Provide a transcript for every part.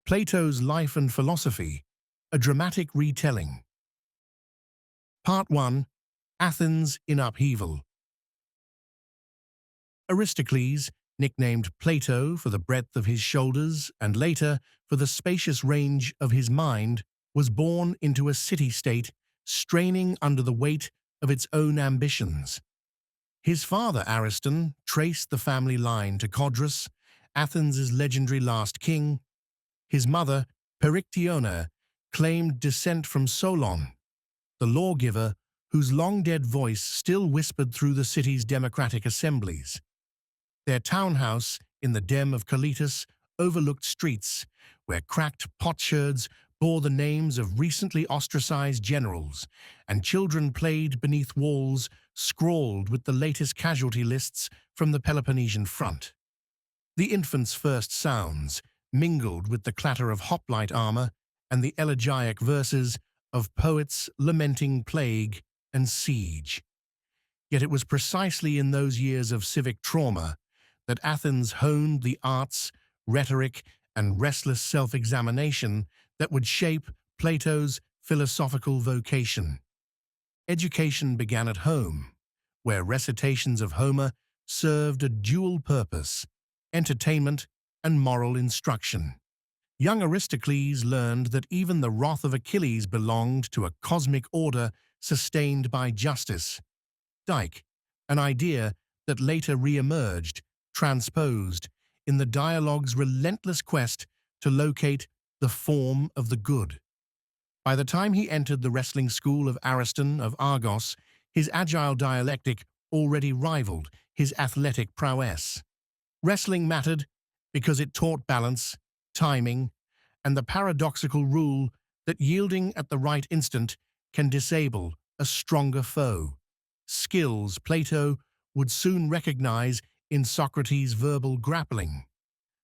Plato's Life and Philosophy, a dramatic retelling. Part 1. Athens in upheaval. Aristocles, nicknamed Plato for the breadth of his shoulders and later for the spacious range of his mind, was born into a city-state straining under the weight of its own ambitions. His father, Ariston, traced the family line to Codrus, Athens' legendary last king. His mother, Perictiona, claimed descent from Solon, the lawgiver whose long-dead voice still whispered through the city's democratic assemblies. Their townhouse in the Dem of Calitus overlooked streets where cracked potsherds bore the names of recently ostracized generals, and children played beneath walls scrawled with the latest casualty lists from the Peloponnesian front. The infant's first sounds mingled with the clatter of hoplite armor and the elegiac verses of poets lamenting plague and siege. Yet it was precisely in those years of civic trauma that Athens honed the arts, rhetoric, and restless self-examination that would shape Plato's philosophical vocation. Education began at home, where recitations of Homer served a dual purpose: entertainment and moral instruction. Young Aristocles learned that even the wrath of Achilles belonged to a cosmic order sustained by justice. Dike, an idea that later re-emerged, transposed, in the dialogue's relentless quest to locate the form of the good. By the time he entered the wrestling school of Ariston of Argos, his agile dialectic already rivaled his athletic prowess. Wrestling mattered because it taught balance, timing, and the paradoxical rule that yielding at the right instant can disable a stronger foe. Skills Plato would soon recognize in Socrates' verbal grappling.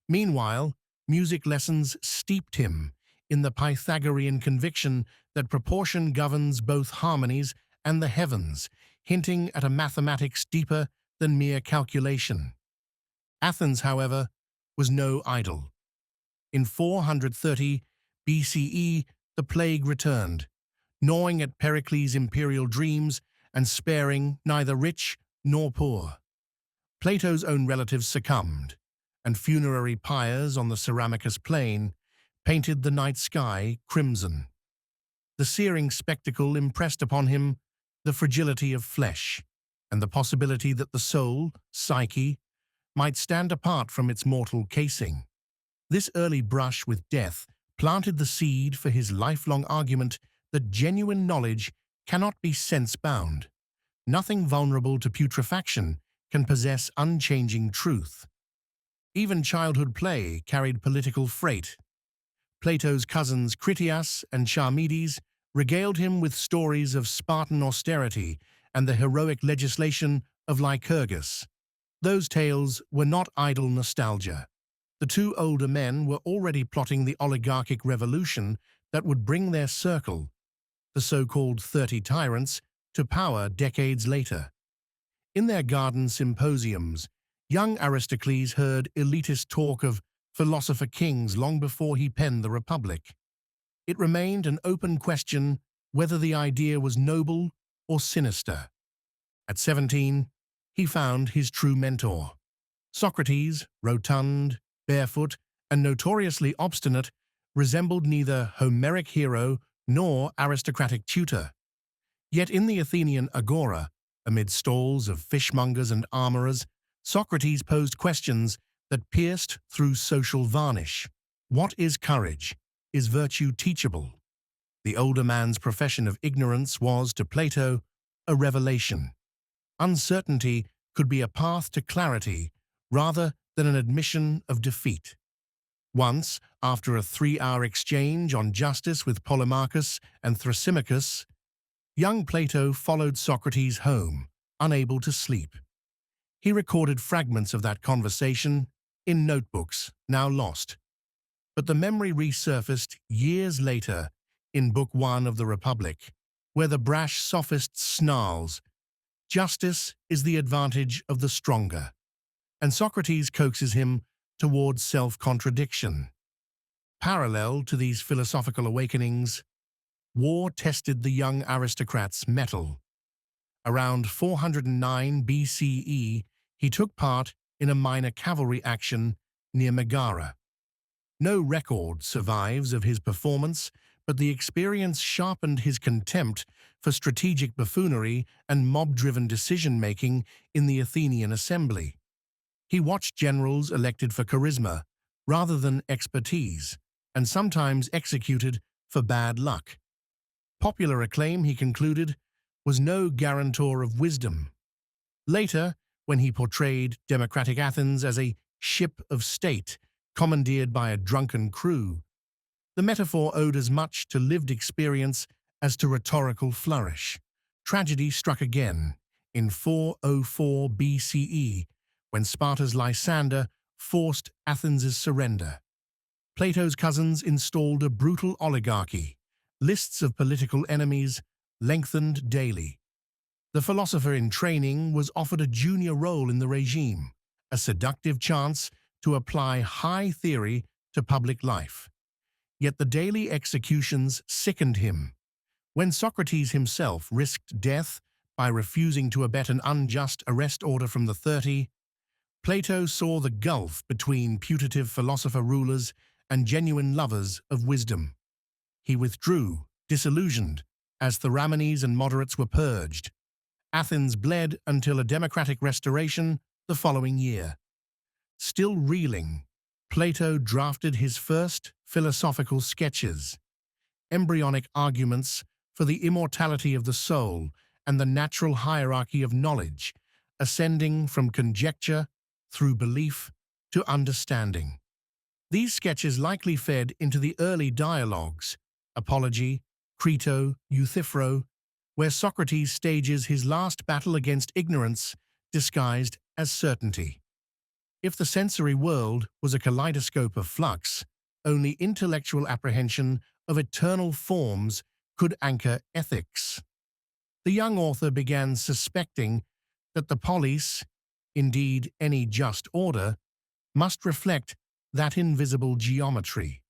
Meanwhile, music lessons steeped him in the Pythagorean conviction that proportion governs both harmonies and the heavens, hinting at a mathematics deeper than mere calculation. Athens, however, was no idol. In 430 BCE, the plague returned, gnawing at Pericles' imperial dreams and sparing neither rich nor poor. Plato's own relatives succumbed, and funerary pyres on the Ceramicus plain painted the night sky crimson. The searing spectacle impressed upon him the fragility of flesh and the possibility that the soul, psyche, might stand apart from its mortal casing. This early brush with death planted the seed for his lifelong argument that genuine knowledge cannot be sense-bound. Nothing vulnerable to putrefaction can possess unchanging truth. Even childhood play carried political freight. Plato's cousins Critias and Charmides regaled him with stories of Spartan austerity and the heroic legislation of Lycurgus. Those tales were not idle nostalgia. The two older men were already plotting the oligarchic revolution that would bring their circle, the so-called 30 tyrants, to power decades later. In their garden symposiums, young Aristocles heard elitist talk of philosopher kings long before he penned the Republic. It remained an open question whether the idea was noble or sinister. At 17, he found his true mentor. Socrates, rotund, barefoot, and notoriously obstinate, resembled neither Homeric hero nor aristocratic tutor. Yet in the Athenian agora, amid stalls of fishmongers and armorers, Socrates posed questions that pierced through social varnish. What is courage? Is virtue teachable? The older man's profession of ignorance was, to Plato, a revelation. Uncertainty could be a path to clarity rather than an admission of defeat. Once, after a 3-hour exchange on justice with Polemarchus and Thrasymachus, young Plato followed Socrates home, unable to sleep. He recorded fragments of that conversation in notebooks, now lost. But the memory resurfaced years later in Book 1 of the Republic, where the brash sophist snarls, "Justice is the advantage of the stronger," and Socrates coaxes him towards self-contradiction. Parallel to these philosophical awakenings, war tested the young aristocrat's mettle. Around 409 BCE, he took part in a minor cavalry action near Megara. No record survives of his performance, but the experience sharpened his contempt for strategic buffoonery and mob-driven decision-making in the Athenian assembly. He watched generals elected for charisma rather than expertise, and sometimes executed for bad luck. Popular acclaim, he concluded, was no guarantor of wisdom. Later, when he portrayed democratic Athens as a ship of state commandeered by a drunken crew, the metaphor owed as much to lived experience as to rhetorical flourish. Tragedy struck again in 404 BCE, when Sparta's Lysander forced Athens' surrender. Plato's cousins installed a brutal oligarchy. Lists of political enemies lengthened daily. The philosopher in training was offered a junior role in the regime, a seductive chance to apply high theory to public life. Yet the daily executions sickened him. When Socrates himself risked death by refusing to abet an unjust arrest order from the 30, Plato saw the gulf between putative philosopher rulers and genuine lovers of wisdom. He withdrew, disillusioned, as Theramenes and moderates were purged. Athens bled until a democratic restoration the following year. Still reeling, Plato drafted his first philosophical sketches, embryonic arguments for the immortality of the soul and the natural hierarchy of knowledge, ascending from conjecture through belief to understanding. These sketches likely fed into the early dialogues, Apology, Crito, Euthyphro, where Socrates stages his last battle against ignorance disguised as certainty. If the sensory world was a kaleidoscope of flux, only intellectual apprehension of eternal forms could anchor ethics. The young author began suspecting that the polis, indeed any just order, must reflect that invisible geometry.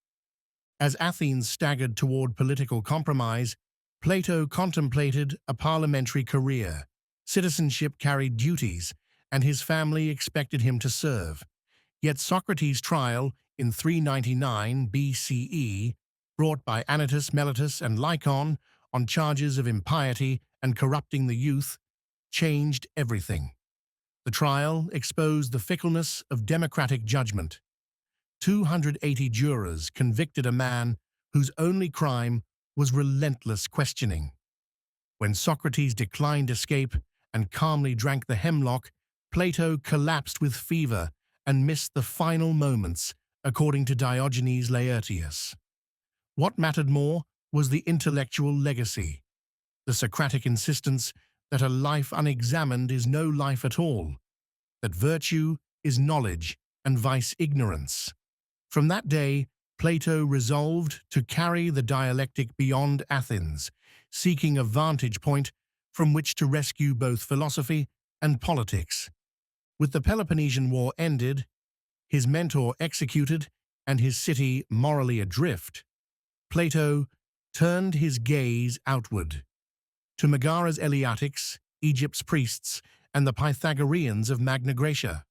As Athens staggered toward political compromise, Plato contemplated a parliamentary career. Citizenship carried duties, and his family expected him to serve. Yet Socrates' trial in 399 BCE, brought by Anytus, Meletus, and Lycon on charges of impiety and corrupting the youth, changed everything. The trial exposed the fickleness of democratic judgment. 280 jurors convicted a man whose only crime was relentless questioning. When Socrates declined escape and calmly drank the hemlock, Plato collapsed with fever and missed the final moments, according to Diogenes Laertius. What mattered more was the intellectual legacy, the Socratic insistence that a life unexamined is no life at all, that virtue is knowledge and vice ignorance. From that day, Plato resolved to carry the dialectic beyond Athens, seeking a vantage point from which to rescue both philosophy and politics. With the Peloponnesian War ended, his mentor executed, and his city morally adrift, Plato turned his gaze outward, to Megara's Eleatics, Egypt's priests, and the Pythagoreans of Magna Graecia.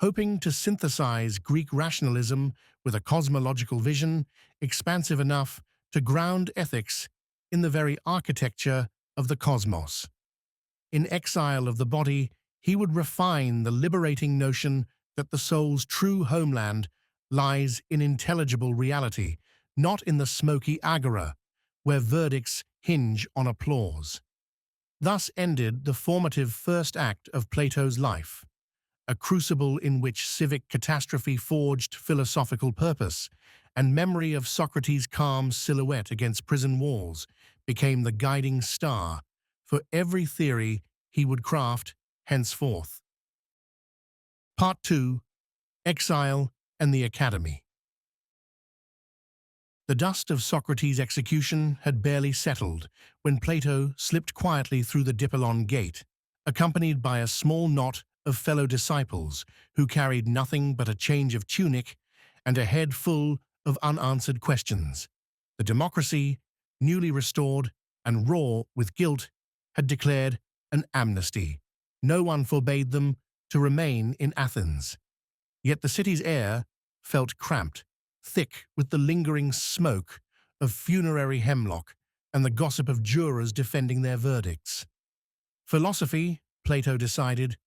Hoping to synthesize Greek rationalism with a cosmological vision expansive enough to ground ethics in the very architecture of the cosmos. In Exile of the Body, he would refine the liberating notion that the soul's true homeland lies in intelligible reality, not in the smoky agora, where verdicts hinge on applause. Thus ended the formative first act of Plato's life, a crucible in which civic catastrophe forged philosophical purpose, and memory of Socrates' calm silhouette against prison walls became the guiding star for every theory he would craft henceforth. Part 2. Exile and the Academy. The dust of Socrates' execution had barely settled when Plato slipped quietly through the Dipylon gate, accompanied by a small knot of fellow disciples who carried nothing but a change of tunic and a head full of unanswered questions. The democracy, newly restored and raw with guilt, had declared an amnesty. No one forbade them to remain in Athens. Yet the city's air felt cramped, thick with the lingering smoke of funerary hemlock and the gossip of jurors defending their verdicts. Philosophy, Plato decided,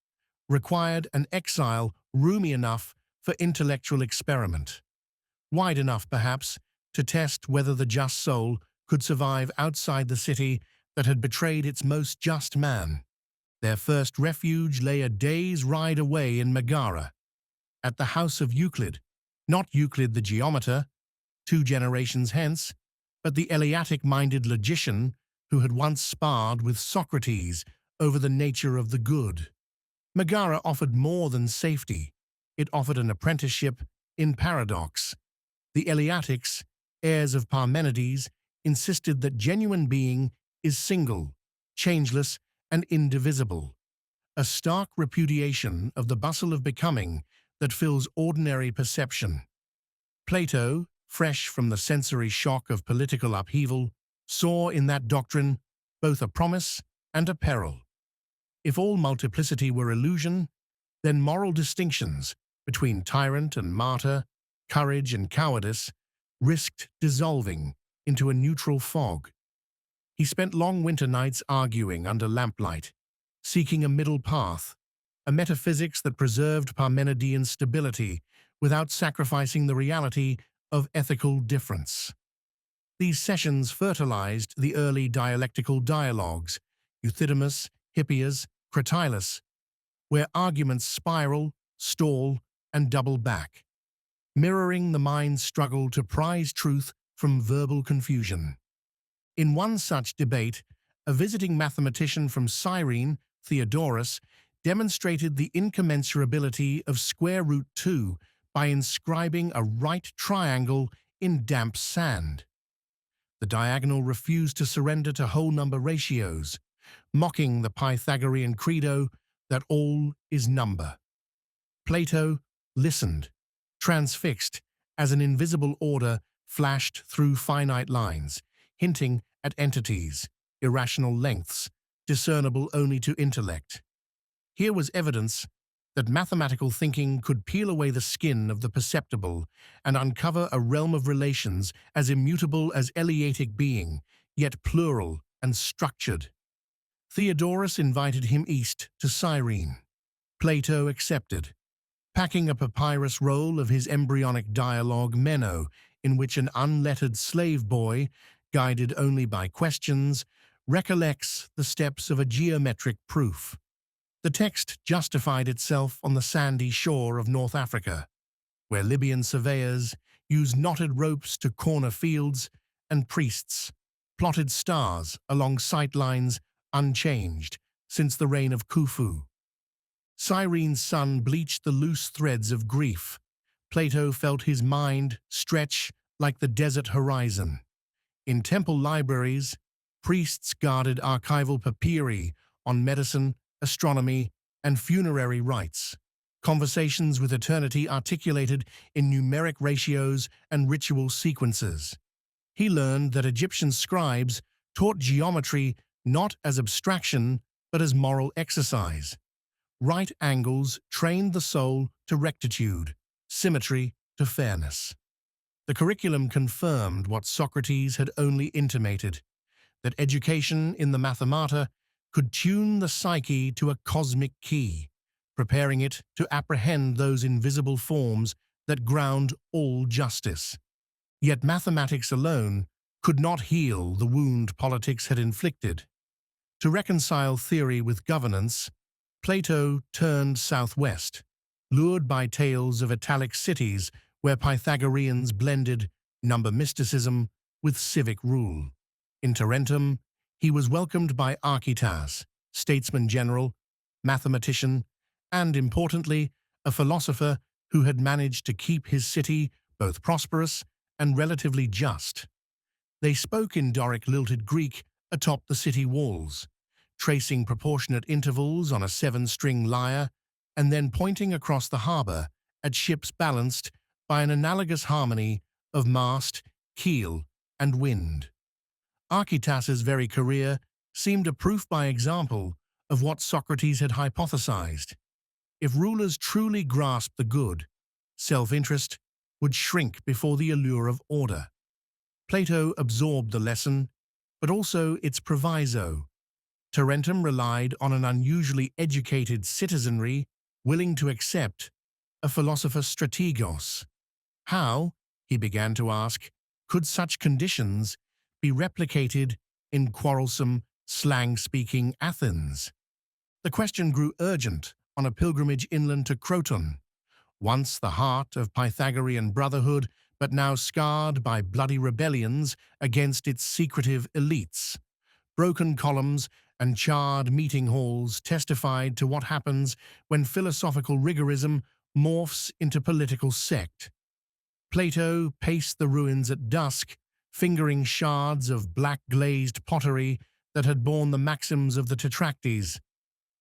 required an exile roomy enough for intellectual experiment, wide enough, perhaps, to test whether the just soul could survive outside the city that had betrayed its most just man. Their first refuge lay a day's ride away in Megara, at the house of Euclid, not Euclid the geometer, 2 generations hence, but the Eleatic-minded logician who had once sparred with Socrates over the nature of the good. Megara offered more than safety. It offered an apprenticeship in paradox. The Eleatics, heirs of Parmenides, insisted that genuine being is single, changeless, and indivisible, a stark repudiation of the bustle of becoming that fills ordinary perception. Plato, fresh from the sensory shock of political upheaval, saw in that doctrine both a promise and a peril. If all multiplicity were illusion, then moral distinctions between tyrant and martyr, courage and cowardice, risked dissolving into a neutral fog. He spent long winter nights arguing under lamplight, seeking a middle path, a metaphysics that preserved Parmenidean stability without sacrificing the reality of ethical difference. These sessions fertilized the early dialectical dialogues, Euthydemus, Hippias, Cratylus, where arguments spiral, stall, and double back, mirroring the mind's struggle to prize truth from verbal confusion. In one such debate, a visiting mathematician from Cyrene, Theodorus, demonstrated the incommensurability of square root 2 by inscribing a right triangle in damp sand. The diagonal refused to surrender to whole number ratios, mocking the Pythagorean credo that all is number. Plato listened, transfixed, as an invisible order flashed through finite lines, hinting at entities, irrational lengths, discernible only to intellect. Here was evidence that mathematical thinking could peel away the skin of the perceptible and uncover a realm of relations as immutable as Eleatic being, yet plural and structured. Theodorus invited him east to Cyrene. Plato accepted, packing a papyrus roll of his embryonic dialogue Meno, in which an unlettered slave boy, guided only by questions, recollects the steps of a geometric proof. The text justified itself on the sandy shore of North Africa, where Libyan surveyors used knotted ropes to corner fields and priests plotted stars along sightlines unchanged since the reign of Khufu. Cyrene's sun bleached the loose threads of grief. Plato felt his mind stretch like the desert horizon. In temple libraries, priests guarded archival papyri on medicine, astronomy, and funerary rites, conversations with eternity articulated in numeric ratios and ritual sequences. He learned that Egyptian scribes taught geometry not as abstraction but as moral exercise. Right angles trained the soul to rectitude, symmetry to fairness. The curriculum confirmed what Socrates had only intimated, that education in the mathemata could tune the psyche to a cosmic key, preparing it to apprehend those invisible forms that ground all justice. Yet mathematics alone could not heal the wound politics had inflicted. To reconcile theory with governance, Plato turned southwest, lured by tales of Italic cities where Pythagoreans blended number mysticism with civic rule. In Tarentum, he was welcomed by Archytas, statesman general, mathematician, and, importantly, a philosopher who had managed to keep his city both prosperous and relatively just. They spoke in Doric lilted Greek atop the city walls, tracing proportionate intervals on a 7-string lyre, and then pointing across the harbor at ships balanced by an analogous harmony of mast, keel, and wind. Archytas's very career seemed a proof by example of what Socrates had hypothesized. If rulers truly grasped the good, self-interest would shrink before the allure of order. Plato absorbed the lesson, but also its proviso. Tarentum relied on an unusually educated citizenry willing to accept a philosopher strategos. How, he began to ask, could such conditions be replicated in quarrelsome, slang-speaking Athens? The question grew urgent on a pilgrimage inland to Croton, once the heart of Pythagorean brotherhood, but now scarred by bloody rebellions against its secretive elites. Broken columns and charred meeting halls testified to what happens when philosophical rigorism morphs into political sect. Plato paced the ruins at dusk, fingering shards of black-glazed pottery that had borne the maxims of the Tetractes.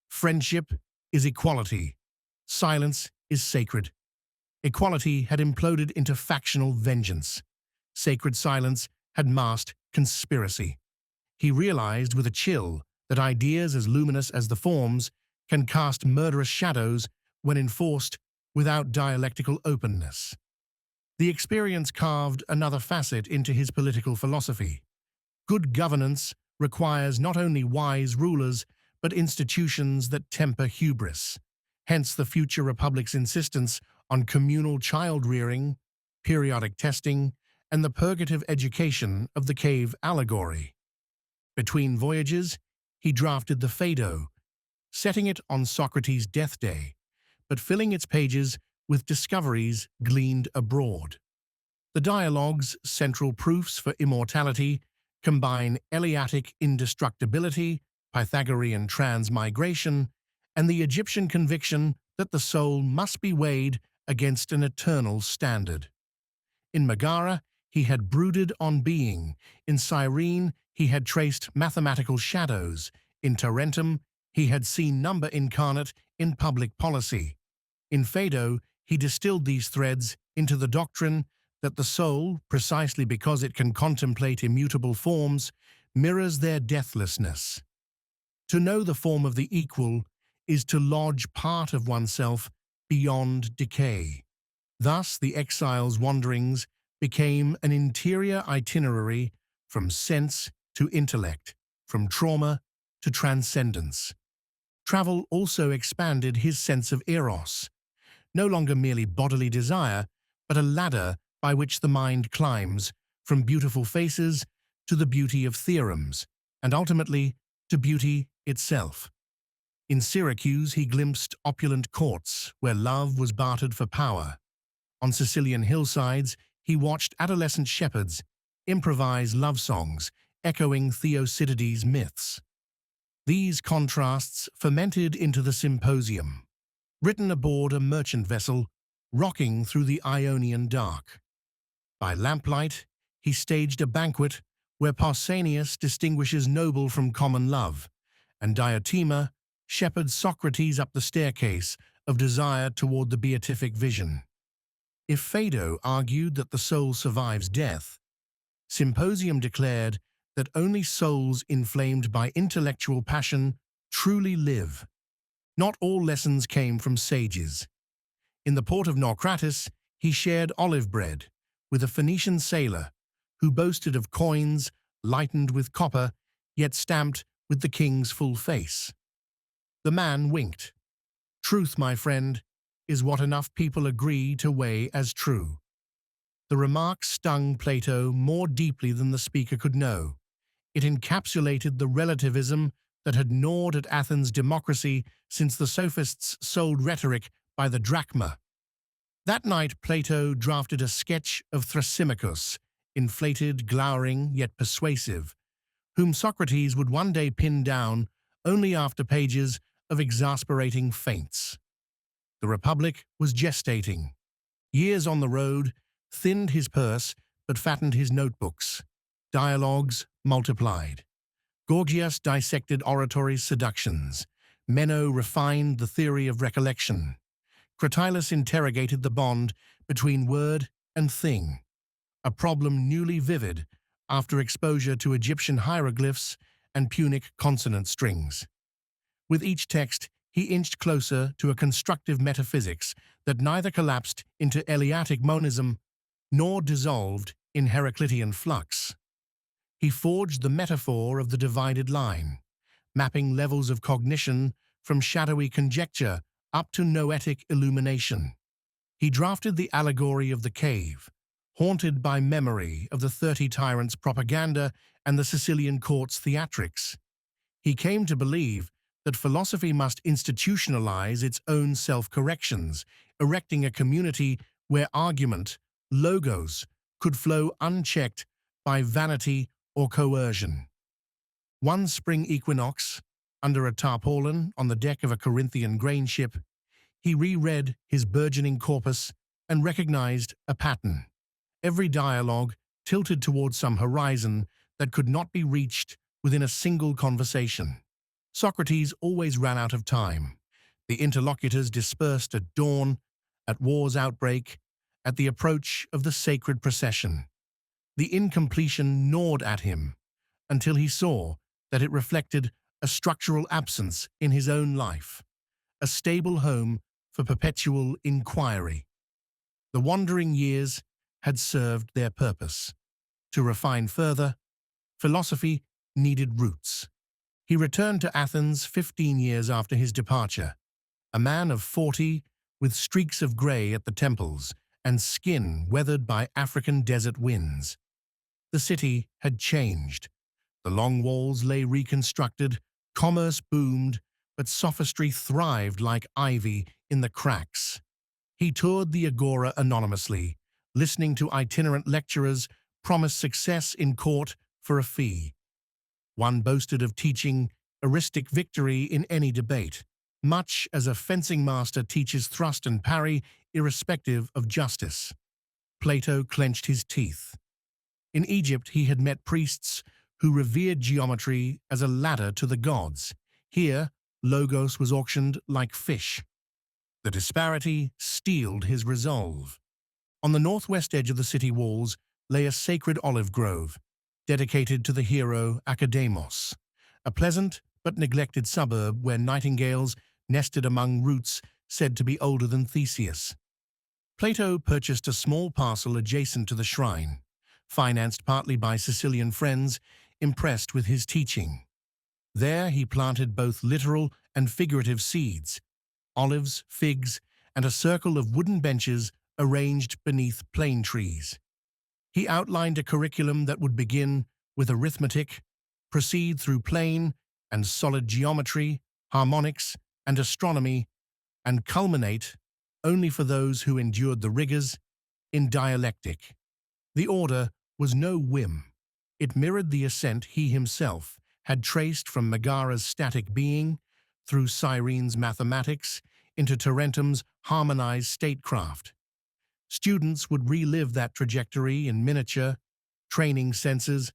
Friendship is equality. Silence is sacred. Equality had imploded into factional vengeance. Sacred silence had masked conspiracy. He realized with a chill that ideas as luminous as the forms can cast murderous shadows when enforced without dialectical openness. The experience carved another facet into his political philosophy. Good governance requires not only wise rulers, but institutions that temper hubris. Hence the future republic's insistence on communal child-rearing, periodic testing, and the purgative education of the cave allegory. Between voyages, he drafted the Phaedo, setting it on Socrates' death day, but filling its pages with discoveries gleaned abroad. The dialogue's central proofs for immortality combine Eleatic indestructibility, Pythagorean transmigration, and the Egyptian conviction that the soul must be weighed against an eternal standard. In Megara, he had brooded on being. In Cyrene, he had traced mathematical shadows. In Tarentum, he had seen number incarnate in public policy. In Phaedo, he distilled these threads into the doctrine that the soul, precisely because it can contemplate immutable forms, mirrors their deathlessness. To know the form of the equal is to lodge part of oneself beyond decay. Thus, the exile's wanderings became an interior itinerary from sense to intellect, from trauma to transcendence. Travel also expanded his sense of eros, no longer merely bodily desire, but a ladder by which the mind climbs from beautiful faces to the beauty of theorems, and ultimately to beauty itself. In Syracuse, he glimpsed opulent courts where love was bartered for power. On Sicilian hillsides, he watched adolescent shepherds improvise love songs, echoing Thucydides' myths. These contrasts fermented into the Symposium, written aboard a merchant vessel, rocking through the Ionian dark. By lamplight, he staged a banquet where Pausanias distinguishes noble from common love, and Diotima shepherds Socrates up the staircase of desire toward the beatific vision. If Phaedo argued that the soul survives death, Symposium declared that only souls inflamed by intellectual passion truly live. Not all lessons came from sages. In the port of Naucratis, he shared olive bread with a Phoenician sailor who boasted of coins lightened with copper, yet stamped with the king's full face. The man winked. Truth, my friend, is what enough people agree to weigh as true. The remark stung Plato more deeply than the speaker could know. It encapsulated the relativism that had gnawed at Athens' democracy since the sophists sold rhetoric by the drachma. That night, Plato drafted a sketch of Thrasymachus, inflated, glowering, yet persuasive, whom Socrates would one day pin down only after pages of exasperating feints. The Republic was gestating. Years on the road thinned his purse but fattened his notebooks. Dialogues multiplied. Gorgias dissected oratory's seductions. Meno refined the theory of recollection. Cratylus interrogated the bond between word and thing. a problem newly vivid after exposure to Egyptian hieroglyphs and Punic consonant strings. With each text, he inched closer to a constructive metaphysics that neither collapsed into Eleatic monism nor dissolved in Heraclitean flux. He forged the metaphor of the divided line, mapping levels of cognition from shadowy conjecture up to noetic illumination. He drafted the allegory of the cave, haunted by memory of the 30 Tyrants' propaganda and the Sicilian court's theatrics. He came to believe that philosophy must institutionalize its own self-corrections, erecting a community where argument, logos, could flow unchecked by vanity or coercion. One spring equinox, under a tarpaulin on the deck of a Corinthian grain ship, he reread his burgeoning corpus and recognized a pattern. Every dialogue tilted towards some horizon that could not be reached within a single conversation. Socrates always ran out of time. The interlocutors dispersed at dawn, at war's outbreak, at the approach of the sacred procession. The incompletion gnawed at him until he saw that it reflected a structural absence in his own life, a stable home for perpetual inquiry. The wandering years had served their purpose. To refine further, philosophy needed roots. He returned to Athens 15 years after his departure, a man of 40 with streaks of grey at the temples and skin weathered by African desert winds. The city had changed. The long walls lay reconstructed, commerce boomed, but sophistry thrived like ivy in the cracks. He toured the agora anonymously, listening to itinerant lecturers promise success in court for a fee. One boasted of teaching heuristic victory in any debate, much as a fencing master teaches thrust and parry irrespective of justice. Plato clenched his teeth. In Egypt, he had met priests who revered geometry as a ladder to the gods. Here, logos was auctioned like fish. The disparity steeled his resolve. On the northwest edge of the city walls lay a sacred olive grove, dedicated to the hero Academos, a pleasant but neglected suburb where nightingales nested among roots said to be older than Theseus. Plato purchased a small parcel adjacent to the shrine, financed partly by Sicilian friends impressed with his teaching. There he planted both literal and figurative seeds, olives, figs, and a circle of wooden benches arranged beneath plane trees. He outlined a curriculum that would begin with arithmetic, proceed through plane and solid geometry, harmonics, and astronomy, and culminate, only for those who endured the rigors, in dialectic. The order was no whim. It mirrored the ascent he himself had traced from Megara's static being, through Cyrene's mathematics, into Tarentum's harmonized statecraft. Students would relive that trajectory in miniature, training senses,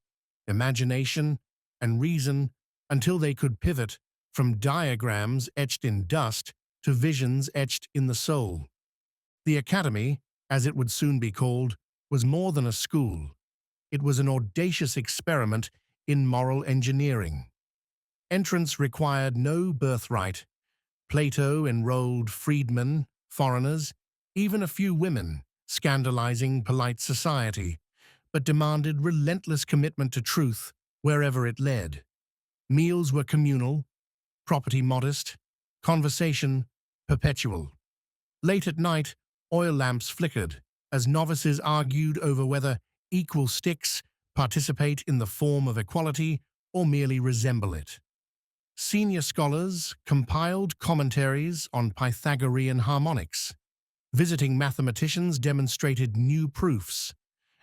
imagination, and reason until they could pivot from diagrams etched in dust to visions etched in the soul. The academy, as it would soon be called, was more than a school. It was an audacious experiment in moral engineering. Entrance required no birthright. Plato enrolled freedmen, foreigners, even a few women, scandalizing polite society, but demanded relentless commitment to truth wherever it led. Meals were communal, property modest, conversation perpetual. Late at night, oil lamps flickered as novices argued over whether equal sticks participate in the form of equality or merely resemble it. Senior scholars compiled commentaries on Pythagorean harmonics. Visiting mathematicians demonstrated new proofs,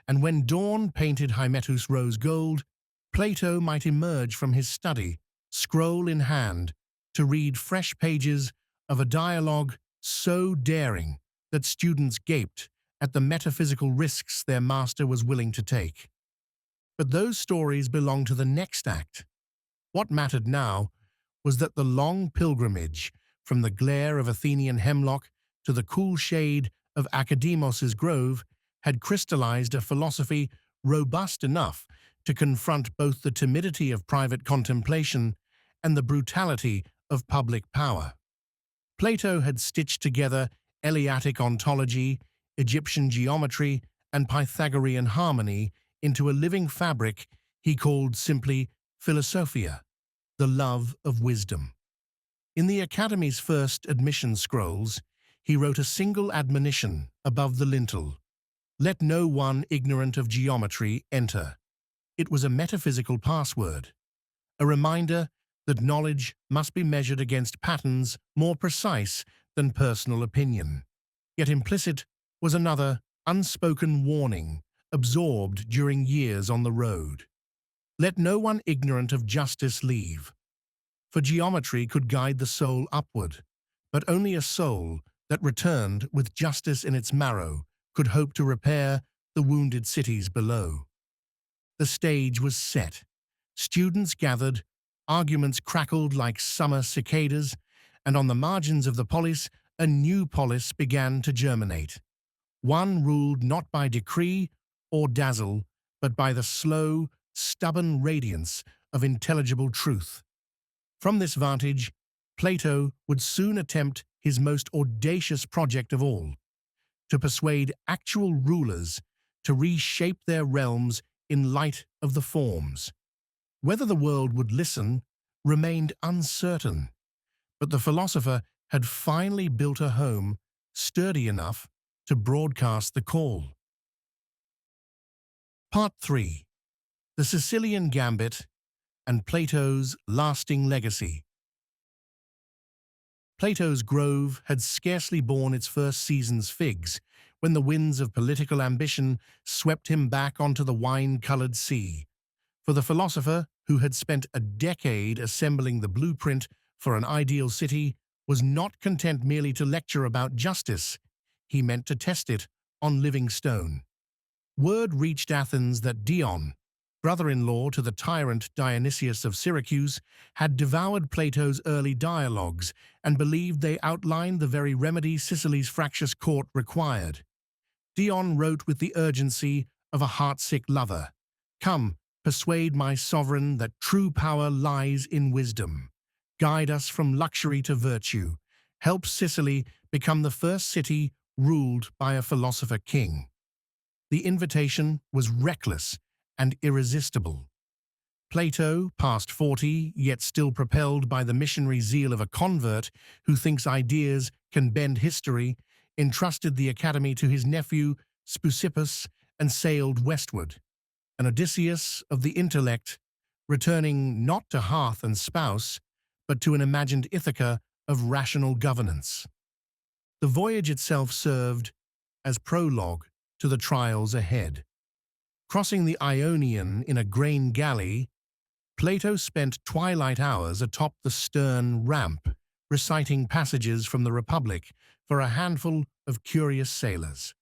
and when dawn painted Hymettus rose gold, Plato might emerge from his study, scroll in hand, to read fresh pages of a dialogue so daring that students gaped at the metaphysical risks their master was willing to take. But those stories belonged to the next act. What mattered now was that the long pilgrimage from the glare of Athenian hemlock to the cool shade of Academos's grove had crystallized a philosophy robust enough to confront both the timidity of private contemplation and the brutality of public power. Plato had stitched together Eleatic ontology, Egyptian geometry, and Pythagorean harmony into a living fabric he called simply Philosophia, the love of wisdom. In the Academy's first admission scrolls, he wrote a single admonition above the lintel: "Let no one ignorant of geometry enter." It was a metaphysical password, a reminder that knowledge must be measured against patterns more precise than personal opinion. Yet implicit was another unspoken warning, absorbed during years on the road. Let no one ignorant of justice leave. For geometry could guide the soul upward, but only a soul that returned with justice in its marrow could hope to repair the wounded cities below. The stage was set. Students gathered, arguments crackled like summer cicadas, and on the margins of the polis, a new polis began to germinate. One ruled not by decree or dazzle, but by the slow, stubborn radiance of intelligible truth. From this vantage, Plato would soon attempt his most audacious project of all: to persuade actual rulers to reshape their realms in light of the forms. Whether the world would listen remained uncertain, but the philosopher had finally built a home sturdy enough to broadcast the call. Part 3. The Sicilian Gambit and Plato's lasting legacy. Plato's grove had scarcely borne its first season's figs when the winds of political ambition swept him back onto the wine-colored sea. For the philosopher, who had spent a decade assembling the blueprint for an ideal city, was not content merely to lecture about justice. He meant to test it on living stone. Word reached Athens that Dion, brother-in-law to the tyrant Dionysius of Syracuse, had devoured Plato's early dialogues and believed they outlined the very remedy Sicily's fractious court required. Dion wrote with the urgency of a heartsick lover: "Come, persuade my sovereign that true power lies in wisdom. Guide us from luxury to virtue. Help Sicily become the first city ruled by a philosopher king." The invitation was reckless and irresistible. Plato, past 40, yet still propelled by the missionary zeal of a convert who thinks ideas can bend history, entrusted the academy to his nephew Speusippus and sailed westward, an Odysseus of the intellect, returning not to hearth and spouse, but to an imagined Ithaca of rational governance. The voyage itself served as prologue to the trials ahead. Crossing the Ionian in a grain galley, Plato spent twilight hours atop the stern ramp, reciting passages from the Republic for a handful of curious sailors.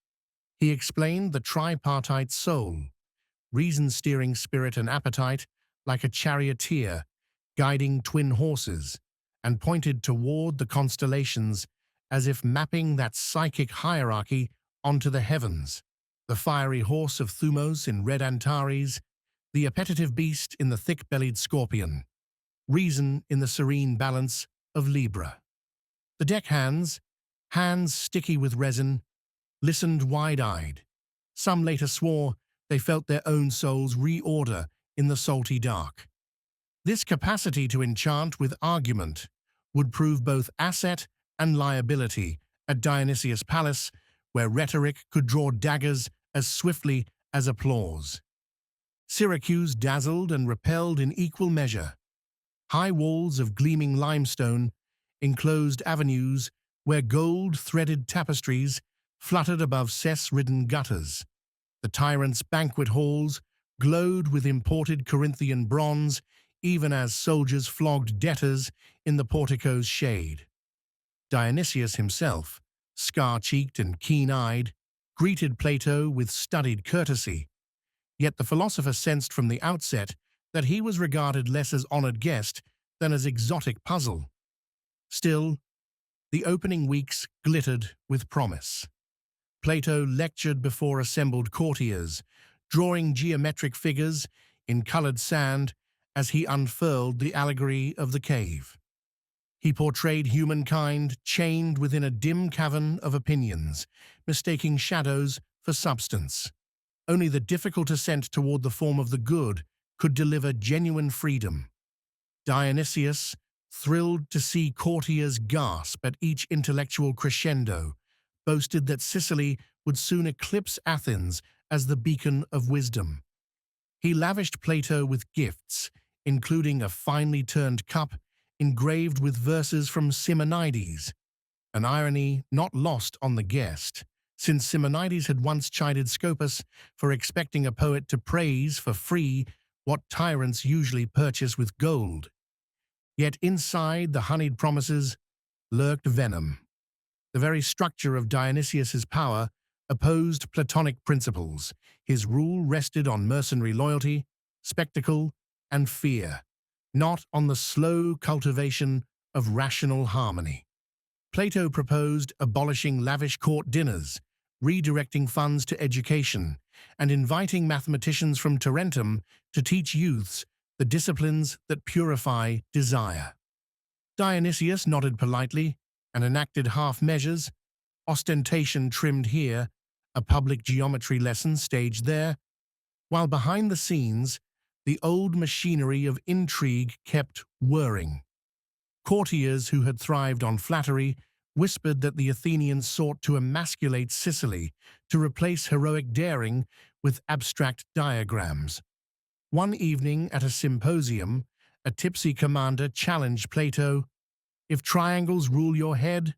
He explained the tripartite soul, reason steering spirit and appetite, like a charioteer guiding twin horses, and pointed toward the constellations as if mapping that psychic hierarchy onto the heavens: the fiery horse of Thumos in red Antares, the appetitive beast in the thick-bellied scorpion, reason in the serene balance of Libra. The deckhands, hands sticky with resin, listened wide-eyed. Some later swore they felt their own souls reorder in the salty dark. This capacity to enchant with argument would prove both asset and liability at Dionysius' palace, where rhetoric could draw daggers as swiftly as applause. Syracuse dazzled and repelled in equal measure. High walls of gleaming limestone enclosed avenues where gold-threaded tapestries fluttered above cess-ridden gutters. The tyrant's banquet halls glowed with imported Corinthian bronze, even as soldiers flogged debtors in the portico's shade. Dionysius himself, scar-cheeked and keen-eyed, greeted Plato with studied courtesy, yet the philosopher sensed from the outset that he was regarded less as honored guest than as exotic puzzle. Still, the opening weeks glittered with promise. Plato lectured before assembled courtiers, drawing geometric figures in colored sand as he unfurled the allegory of the cave. He portrayed humankind chained within a dim cavern of opinions, mistaking shadows for substance. Only the difficult ascent toward the form of the good could deliver genuine freedom. Dionysius, thrilled to see courtiers gasp at each intellectual crescendo, boasted that Sicily would soon eclipse Athens as the beacon of wisdom. He lavished Plato with gifts, including a finely turned cup engraved with verses from Simonides, an irony not lost on the guest, since Simonides had once chided Scopas for expecting a poet to praise for free what tyrants usually purchase with gold. Yet inside the honeyed promises lurked venom. The very structure of Dionysius's power opposed Platonic principles. His rule rested on mercenary loyalty, spectacle, and fear, not on the slow cultivation of rational harmony. Plato proposed abolishing lavish court dinners, redirecting funds to education, and inviting mathematicians from Tarentum to teach youths the disciplines that purify desire. Dionysius nodded politely and enacted half measures, ostentation trimmed here, a public geometry lesson staged there, while behind the scenes, the old machinery of intrigue kept whirring. Courtiers who had thrived on flattery whispered that the Athenians sought to emasculate Sicily, to replace heroic daring with abstract diagrams. One evening at a symposium, a tipsy commander challenged Plato, "If triangles rule your head,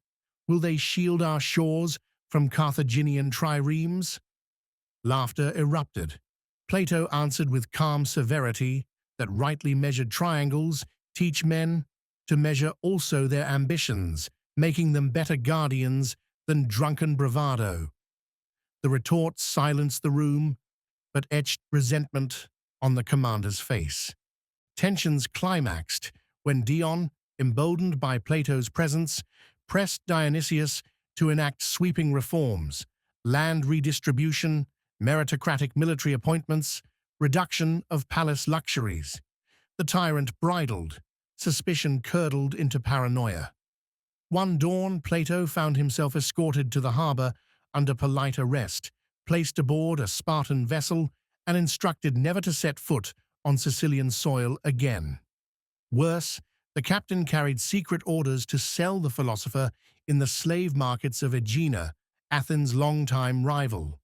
will they shield our shores from Carthaginian triremes?" Laughter erupted. Plato answered with calm severity that rightly measured triangles teach men to measure also their ambitions, making them better guardians than drunken bravado. The retort silenced the room, but etched resentment on the commander's face. Tensions climaxed when Dion, emboldened by Plato's presence, pressed Dionysius to enact sweeping reforms: land redistribution, meritocratic military appointments, reduction of palace luxuries. The tyrant bridled, suspicion curdled into paranoia. One dawn, Plato found himself escorted to the harbor under polite arrest, placed aboard a Spartan vessel, and instructed never to set foot on Sicilian soil again. Worse, the captain carried secret orders to sell the philosopher in the slave markets of Aegina, Athens' longtime rival.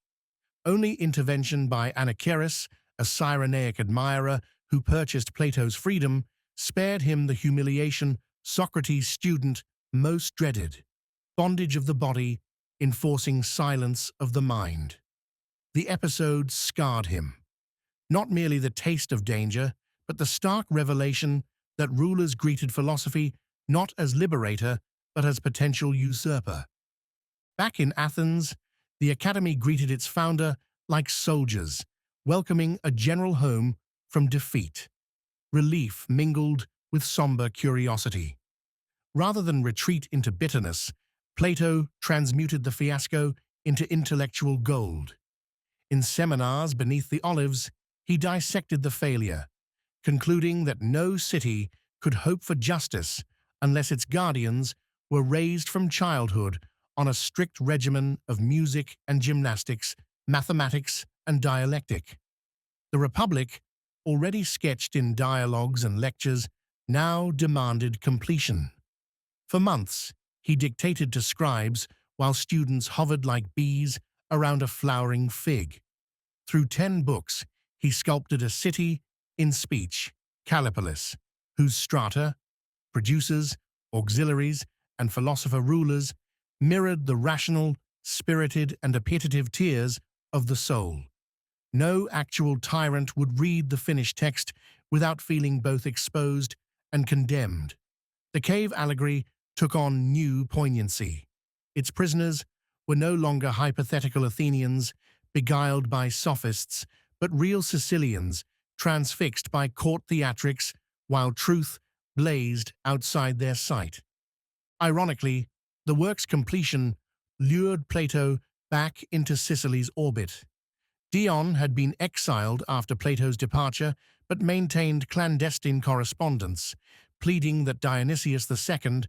Only intervention by Anacharis, a Cyrenaic admirer who purchased Plato's freedom, spared him the humiliation Socrates' student most dreaded: bondage of the body, enforcing silence of the mind. The episode scarred him. Not merely the taste of danger, but the stark revelation that rulers greeted philosophy not as liberator, but as potential usurper. Back in Athens, the academy greeted its founder like soldiers, welcoming a general home from defeat. Relief mingled with somber curiosity. Rather than retreat into bitterness, Plato transmuted the fiasco into intellectual gold. In seminars beneath the olives, he dissected the failure, concluding that no city could hope for justice unless its guardians were raised from childhood on a strict regimen of music and gymnastics, mathematics and dialectic. The Republic, already sketched in dialogues and lectures, now demanded completion. For months, he dictated to scribes while students hovered like bees around a flowering fig. Through 10 books, he sculpted a city in speech, Callipolis, whose strata, producers, auxiliaries, and philosopher rulers mirrored the rational, spirited, and appetitive tears of the soul. No actual tyrant would read the finished text without feeling both exposed and condemned. The cave allegory took on new poignancy. Its prisoners were no longer hypothetical Athenians beguiled by sophists, but real Sicilians transfixed by court theatrics while truth blazed outside their sight. Ironically, the work's completion lured Plato back into Sicily's orbit. Dion had been exiled after Plato's departure, but maintained clandestine correspondence, pleading that Dionysius II,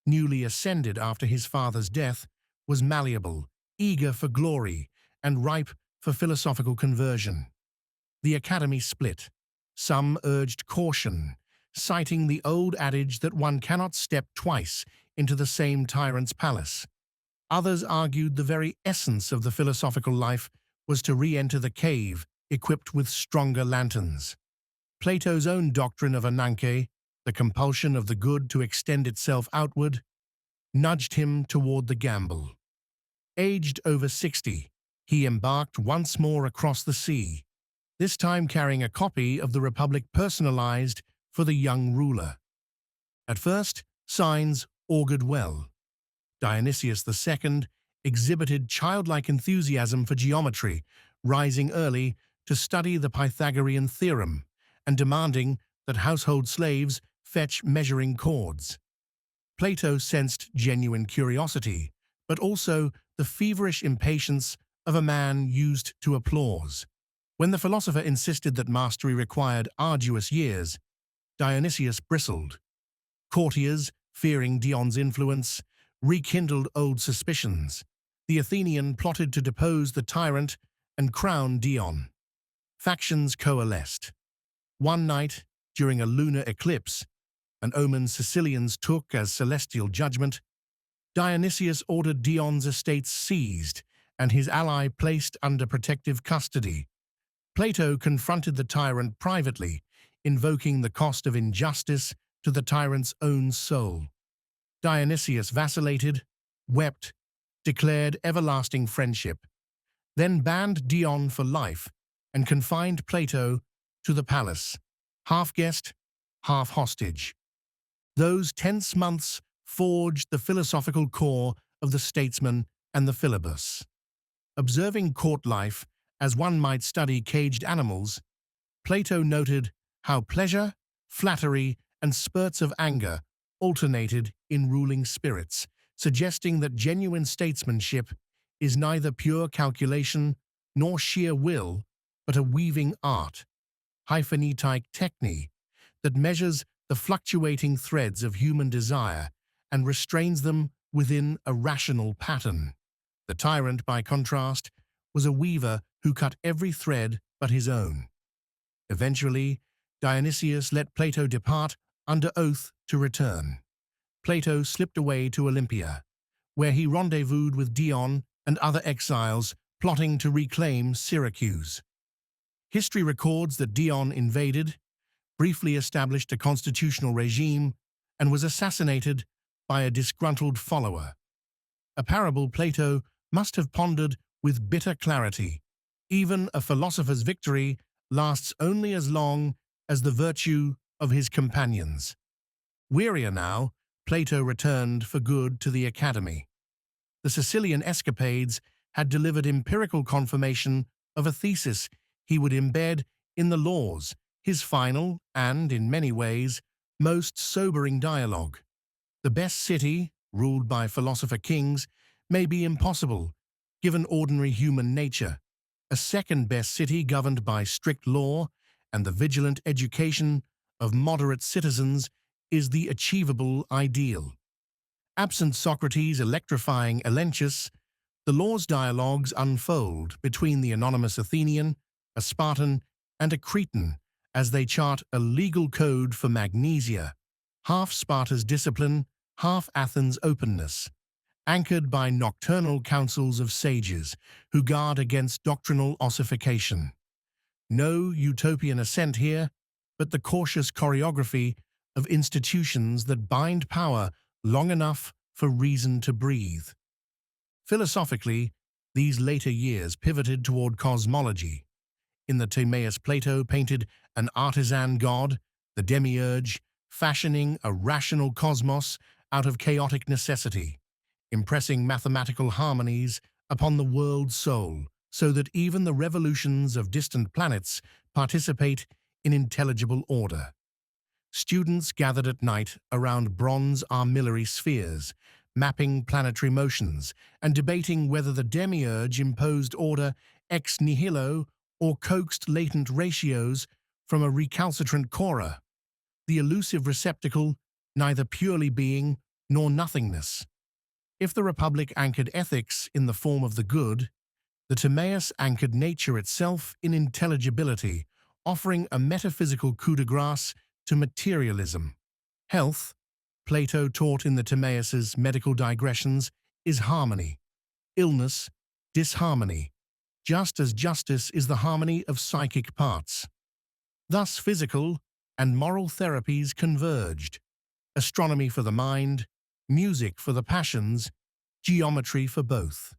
newly ascended after his father's death, was malleable, eager for glory, and ripe for philosophical conversion. The academy split. Some urged caution, citing the old adage that one cannot step twice into the same tyrant's palace. Others argued the very essence of the philosophical life was to re-enter the cave equipped with stronger lanterns. Plato's own doctrine of ananke, the compulsion of the good to extend itself outward, nudged him toward the gamble. Aged over 60, he embarked once more across the sea, this time carrying a copy of the Republic personalized for the young ruler. At first, signs augured well. Dionysius II exhibited childlike enthusiasm for geometry, rising early to study the Pythagorean theorem and demanding that household slaves fetch measuring cords. Plato sensed genuine curiosity, but also the feverish impatience of a man used to applause. When the philosopher insisted that mastery required arduous years, Dionysius bristled. Courtiers, fearing Dion's influence, rekindled old suspicions. The Athenian plotted to depose the tyrant and crown Dion. Factions coalesced. One night, during a lunar eclipse, an omen Sicilians took as celestial judgment, Dionysius ordered Dion's estates seized and his ally placed under protective custody. Plato confronted the tyrant privately, invoking the cost of injustice to the tyrant's own soul. Dionysius vacillated, wept, declared everlasting friendship, then banned Dion for life and confined Plato to the palace, half guest, half hostage. Those tense months forged the philosophical core of the statesman and the philebus. Observing court life as one might study caged animals, Plato noted how pleasure, flattery, and spurts of anger alternated in ruling spirits, suggesting that genuine statesmanship is neither pure calculation nor sheer will, but a weaving art, hyphenetic technique, that measures the fluctuating threads of human desire and restrains them within a rational pattern. The tyrant, by contrast, was a weaver who cut every thread but his own. Eventually, Dionysius let Plato depart under oath to return. Plato slipped away to Olympia, where he rendezvoused with Dion and other exiles plotting to reclaim Syracuse. History records that Dion invaded, briefly established a constitutional regime, and was assassinated by a disgruntled follower. A parable Plato must have pondered with bitter clarity. Even a philosopher's victory lasts only as long as the virtue of his companions. Wearier now, Plato returned for good to the academy. The Sicilian escapades had delivered empirical confirmation of a thesis he would embed in the laws, his final and, in many ways, most sobering dialogue. The best city, ruled by philosopher kings, may be impossible, given ordinary human nature. A second-best city governed by strict law and the vigilant education of moderate citizens is the achievable ideal. Absent Socrates' electrifying Elenchus, the law's dialogues unfold between the anonymous Athenian, a Spartan, and a Cretan as they chart a legal code for Magnesia, half Sparta's discipline, half Athens' openness, anchored by nocturnal councils of sages who guard against doctrinal ossification. No utopian ascent here, but the cautious choreography of institutions that bind power long enough for reason to breathe. Philosophically, these later years pivoted toward cosmology. In the Timaeus, Plato painted an artisan god, the demiurge, fashioning a rational cosmos out of chaotic necessity, impressing mathematical harmonies upon the world's soul, so that even the revolutions of distant planets participate in intelligible order. Students gathered at night around bronze armillary spheres, mapping planetary motions and debating whether the demiurge imposed order ex nihilo or coaxed latent ratios from a recalcitrant cora, the elusive receptacle neither purely being nor nothingness. If the Republic anchored ethics in the form of the good, the Timaeus anchored nature itself in intelligibility, offering a metaphysical coup de grace to materialism. Health, Plato taught in the Timaeus's medical digressions, is harmony. Illness, disharmony, just as justice is the harmony of psychic parts. Thus physical and moral therapies converged. Astronomy for the mind, music for the passions, geometry for both.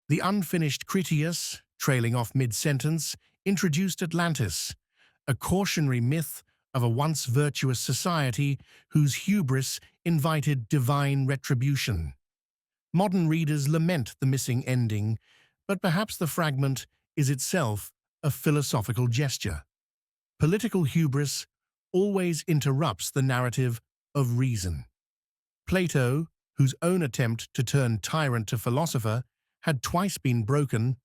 The unfinished Critias, trailing off mid-sentence, introduced Atlantis, a cautionary myth of a once virtuous society whose hubris invited divine retribution. Modern readers lament the missing ending, but perhaps the fragment is itself a philosophical gesture. Political hubris always interrupts the narrative of reason. Plato, whose own attempt to turn tyrant to philosopher had twice been broken,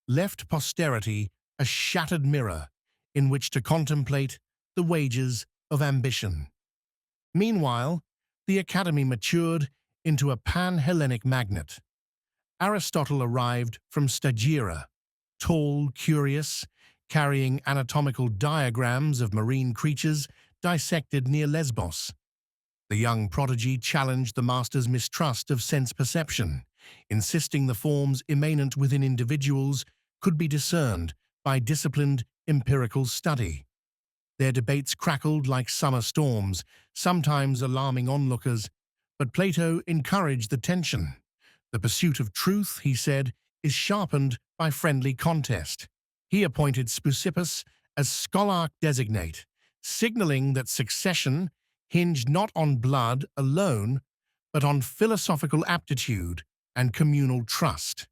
left posterity a shattered mirror in which to contemplate the wages of ambition. Meanwhile, the Academy matured into a pan-Hellenic magnet. Aristotle arrived from Stagira, tall, curious, carrying anatomical diagrams of marine creatures dissected near Lesbos. The young prodigy challenged the master's mistrust of sense perception, insisting the forms immanent within individuals could be discerned by disciplined empirical study. Their debates crackled like summer storms, sometimes alarming onlookers, but Plato encouraged the tension. The pursuit of truth, he said, is sharpened by friendly contest. He appointed Speusippus as scholarch designate, signaling that succession hinged not on blood alone, but on philosophical aptitude and communal trust.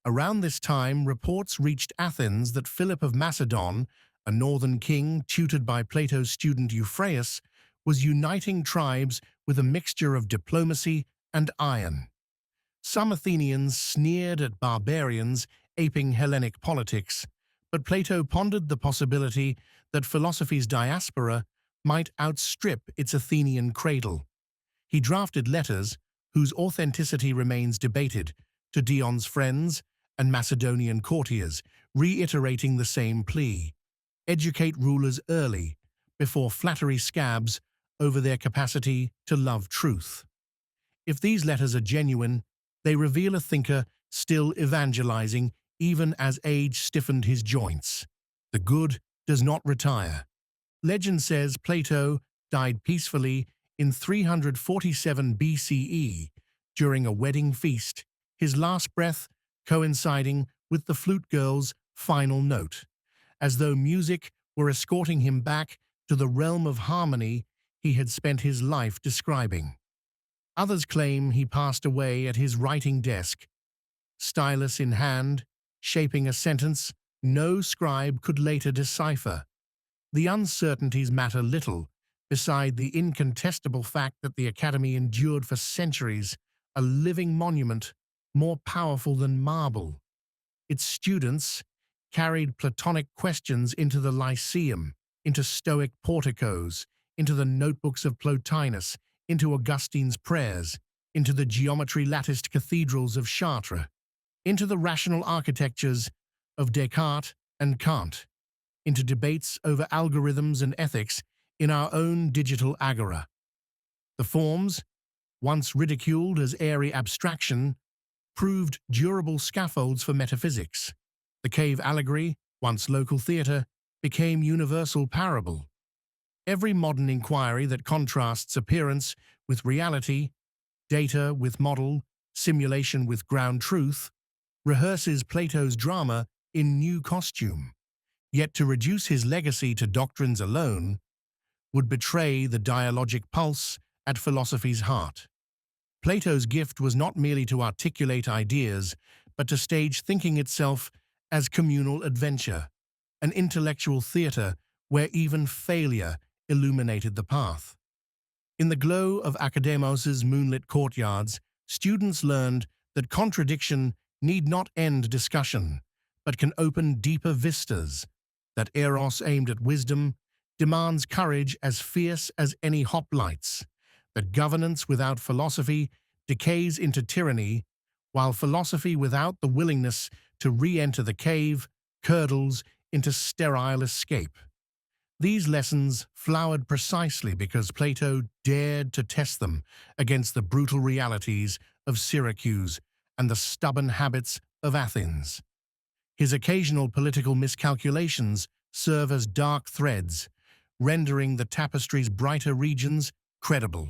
Around this time, reports reached Athens that Philip of Macedon, a northern king tutored by Plato's student Euphraeus, was uniting tribes with a mixture of diplomacy and iron. Some Athenians sneered at barbarians aping Hellenic politics, but Plato pondered the possibility that philosophy's diaspora might outstrip its Athenian cradle. He drafted letters, whose authenticity remains debated, to Dion's friends and Macedonian courtiers, reiterating the same plea: educate rulers early, before flattery scabs over their capacity to love truth. If these letters are genuine, they reveal a thinker still evangelizing even as age stiffened his joints. The good does not retire. Legend says Plato died peacefully in 347 BCE during a wedding feast, his last breath coinciding with the flute girl's final note, as though music were escorting him back to the realm of harmony he had spent his life describing. Others claim he passed away at his writing desk, stylus in hand, shaping a sentence no scribe could later decipher. The uncertainties matter little, beside the incontestable fact that the Academy endured for centuries, a living monument more powerful than marble. Its students carried Platonic questions into the Lyceum, into Stoic porticos, into the notebooks of Plotinus, into Augustine's prayers, into the geometry-latticed cathedrals of Chartres, into the rational architectures of Descartes and Kant, into debates over algorithms and ethics in our own digital agora. The forms, once ridiculed as airy abstraction, proved durable scaffolds for metaphysics. The cave allegory, once local theatre, became universal parable. Every modern inquiry that contrasts appearance with reality, data with model, simulation with ground truth, rehearses Plato's drama in new costume. Yet to reduce his legacy to doctrines alone would betray the dialogic pulse at philosophy's heart. Plato's gift was not merely to articulate ideas, but to stage thinking itself as communal adventure, an intellectual theatre where even failure illuminated the path. In the glow of Academos's moonlit courtyards, students learned that contradiction need not end discussion, but can open deeper vistas, that eros aimed at wisdom demands courage as fierce as any hoplites, that governance without philosophy decays into tyranny, while philosophy without the willingness to re-enter the cave curdles into sterile escape. These lessons flowered precisely because Plato dared to test them against the brutal realities of Syracuse and the stubborn habits of Athens. His occasional political miscalculations serve as dark threads, rendering the tapestry's brighter regions credible.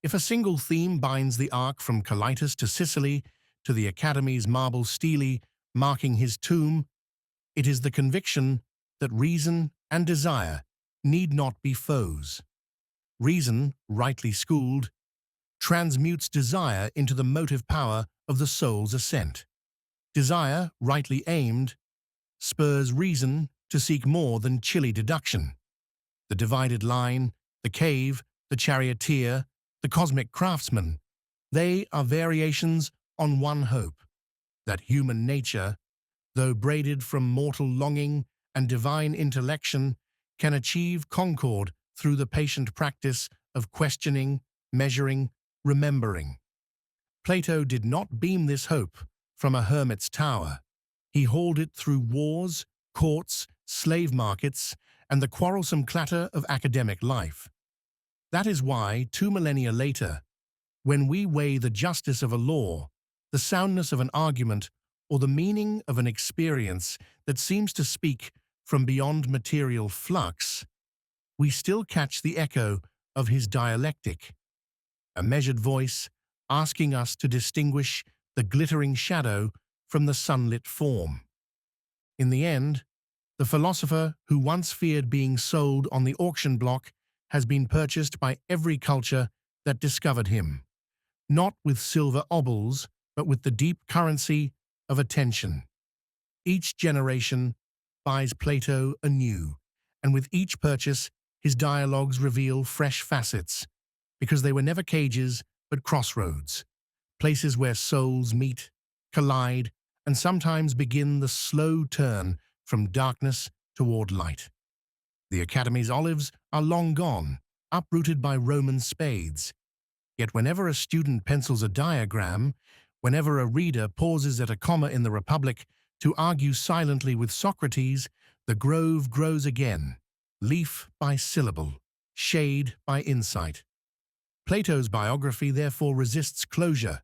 If a single theme binds the arc from Colytus to Sicily to the Academy's marble stele marking his tomb, it is the conviction that reason and desire need not be foes. Reason, rightly schooled, transmutes desire into the motive power of the soul's ascent. Desire, rightly aimed, spurs reason to seek more than chilly deduction. The divided line, the cave, the charioteer, the cosmic craftsman, they are variations on one hope, that human nature, though braided from mortal longing and divine intellection, can achieve concord through the patient practice of questioning, measuring, remembering. Plato did not beam this hope from a hermit's tower. He hauled it through wars, courts, slave markets, and the quarrelsome clatter of academic life. That is why, 2 millennia later, when we weigh the justice of a law, the soundness of an argument, or the meaning of an experience that seems to speak from beyond material flux, we still catch the echo of his dialectic, a measured voice asking us to distinguish the glittering shadow from the sunlit form. In the end, the philosopher who once feared being sold on the auction block has been purchased by every culture that discovered him, not with silver obols, but with the deep currency of attention. Each generation buys Plato anew, and with each purchase, his dialogues reveal fresh facets, because they were never cages but crossroads, places where souls meet, collide, and sometimes begin the slow turn from darkness toward light. The Academy's olives are long gone, uprooted by Roman spades. Yet whenever a student pencils a diagram, whenever a reader pauses at a comma in the Republic to argue silently with Socrates, the grove grows again, leaf by syllable, shade by insight. Plato's biography therefore resists closure,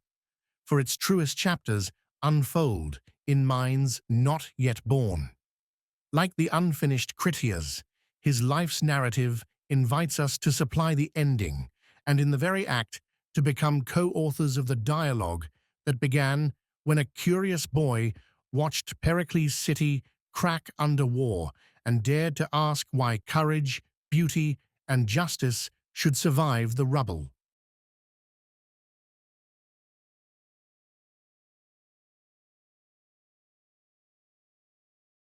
for its truest chapters unfold in minds not yet born. Like the unfinished Critias, his life's narrative invites us to supply the ending, and in the very act, to become co-authors of the dialogue that began when a curious boy watched Pericles' city crack under war and dared to ask why courage, beauty, and justice should survive the rubble.